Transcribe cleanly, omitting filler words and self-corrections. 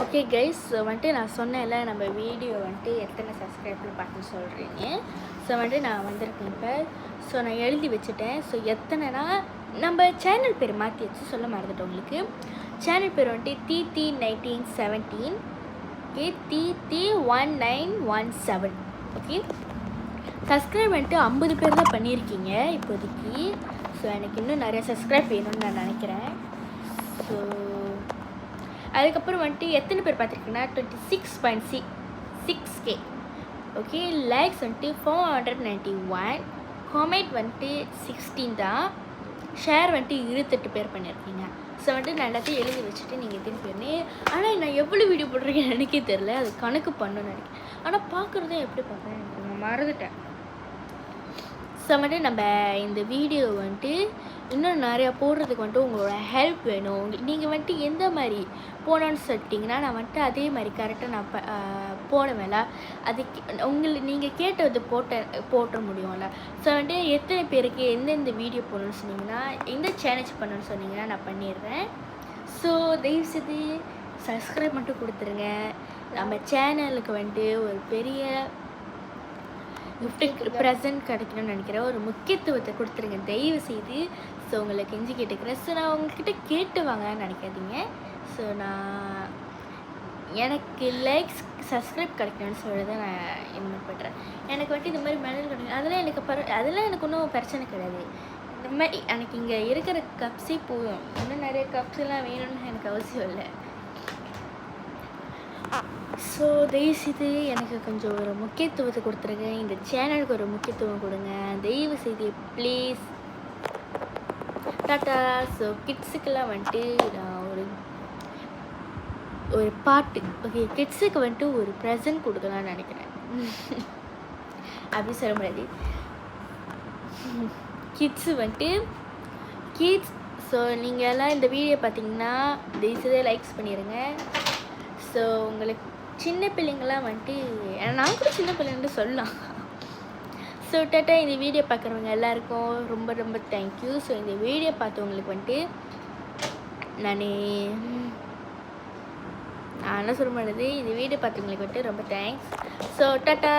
Okay guys, so வந்துட்டு நான் சொன்னேன்ல நம்ம வீடியோ வந்துட்டு எத்தனை சப்ஸ்கிரைபர் பார்த்துன்னு சொல்கிறீங்க. ஸோ வந்துட்டு நான் வந்திருக்கேன் இப்போ. ஸோ நான் எழுதி வச்சுட்டேன். ஸோ எத்தனைனா நம்ம சேனல் பேர் மாற்றி வச்சு சொல்ல மறந்துட்டோம் உங்களுக்கு. சேனல் பேர் வந்துட்டு TT1917. Okay, TT1917. Okay, subscribe வந்துட்டு 50 பேர் தான் பண்ணியிருக்கீங்க இப்போதைக்கு. ஸோ எனக்கு இன்னும் நிறைய சப்ஸ்கிரைப் வேணும்னு நான் நினைக்கிறேன். ஸோ அதுக்கப்புறம் வந்துட்டு எத்தனை பேர் பார்த்துருக்கீங்கன்னா 26.6K. ஓகே, லைக்ஸ் வந்துட்டு 491, காமெண்ட் வந்துட்டு 16 தான், ஷேர் வந்துட்டு 28 பேர் பண்ணியிருக்கீங்க. ஸோ வந்துட்டு நான் எல்லாத்தையும் எழுதி வச்சுட்டு நீங்கள் எத்தனை பேர்னே. ஆனால் நான் எவ்வளோ வீடியோ போட்டிருக்கேன்னு எனக்கே தெரில, அது கணக்கு பண்ணணும்னு நினைக்கிறேன். ஆனால் பார்க்குறதும் எப்படி பார்க்குறேன் எனக்கு நான் மறந்துட்டேன். ஸோ வந்துட்டு நம்ம இந்த வீடியோ வந்துட்டு இன்னும் நிறையா போடுறதுக்கு வந்துட்டு உங்களோட ஹெல்ப் வேணும். நீங்கள் வந்துட்டு எந்த மாதிரி போனோன்னு சொல்லிட்டிங்கன்னா நான் வந்துட்டு அதே மாதிரி கரெக்டாக நான் போடுவேன்ல. அதுக்கு நீங்கள் கேட்டது போட்ட முடியும்ல. ஸோ வந்துட்டு எத்தனை பேருக்கு எந்தெந்த வீடியோ போடணும்னு சொன்னீங்கன்னா, எந்த சேலஞ்ச் பண்ணணும்னு சொன்னீங்கன்னா நான் பண்ணிடுறேன். ஸோ தயவுசெய்து சப்ஸ்கிரைப் மட்டும் கொடுத்துருங்க. நம்ம சேனலுக்கு வந்துட்டு ஒரு பெரிய கிஃப்ட்டு ப்ரெசன்ட் கிடைக்கணும்னு நினைக்கிறேன். ஒரு முக்கியத்துவத்தை கொடுத்துருங்க தயவு செய்து. ஸோ உங்களை கெஞ்சி கேட்டுக்கிறேன். ஸோ நான் உங்கள்கிட்ட கேட்டு வாங்கன்னு நினைக்காதீங்க. ஸோ நான் எனக்கு லைக்ஸ் சப்ஸ்கிரைப் கிடைக்கணும்னு சொல்லிட்டு நான் என்ன பண்ணுறேன். எனக்கு வந்துட்டு இந்த மாதிரி மெடல் கிடைக்கும், அதெல்லாம் எனக்கு ஒன்றும் பிரச்சனை கிடையாது. இந்த மாதிரி எனக்கு இங்கே இருக்கிற கப்ஸே போதும். இன்னும் நிறைய கப்ஸ்லாம் வேணும்னு எனக்கு அவசியம் இல்லை. ஸோ தயவுசெய்து எனக்கு கொஞ்சம் ஒரு முக்கியத்துவத்தை கொடுத்துருங்க. இந்த சேனலுக்கு ஒரு முக்கியத்துவம் கொடுங்க தயவு செய்து ப்ளீஸ். டாட்டா. ஸோ கிட்ஸுக்கெல்லாம் வந்துட்டு நான் ஒரு பாட்டு, ஓகே, கிட்ஸுக்கு வந்துட்டு ஒரு ப்ரெசன்ட் கொடுக்கலான்னு நினைக்கிறேன். அப்படி சொல்ல முடியாது. கிட்ஸு வந்துட்டு ஸோ நீங்கள் எல்லாம் இந்த வீடியோ பார்த்தீங்கன்னா தயவுசெய்து லைக்ஸ் பண்ணிடுங்க. ஸோ உங்களுக்கு சின்ன பிள்ளைங்களாம் வந்துட்டு நான் கூட சின்ன பிள்ளைங்கன்னு சொல்லலாம். So tata. இந்த வீடியோ பார்க்குறவங்க எல்லாருக்கும் ரொம்ப ரொம்ப தேங்க்யூ. ஸோ இந்த வீடியோ பார்த்தவங்களுக்கு வந்துட்டு நான் என்ன சொல்ல மாட்டேது, இந்த வீடியோ பார்த்தவங்களுக்கு வந்துட்டு ரொம்ப தேங்க்ஸ். So tata.